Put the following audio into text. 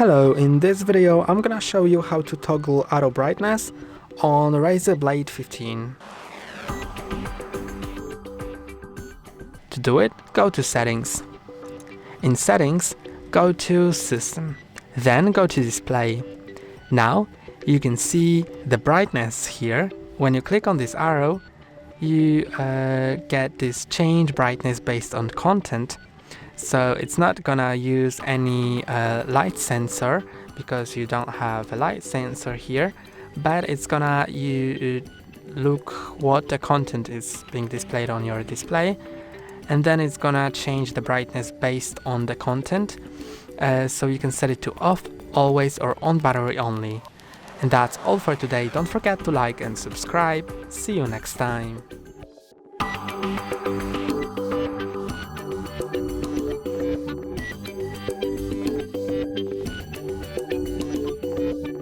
Hello, in this video I'm gonna show you how to toggle auto brightness on RAZER Blade 15. To do it, go to Settings. In Settings, go to System, then go to Display. Now you can see the brightness here. When you click on this arrow, you get this change brightness based on content. So it's not gonna use any light sensor because you don't have a light sensor here, but it's gonna look what the content is being displayed on your display, and then it's gonna change the brightness based on the content. So you can set it to off, always, or on battery only. And that's all for today. Don't forget to like and subscribe. See you next time.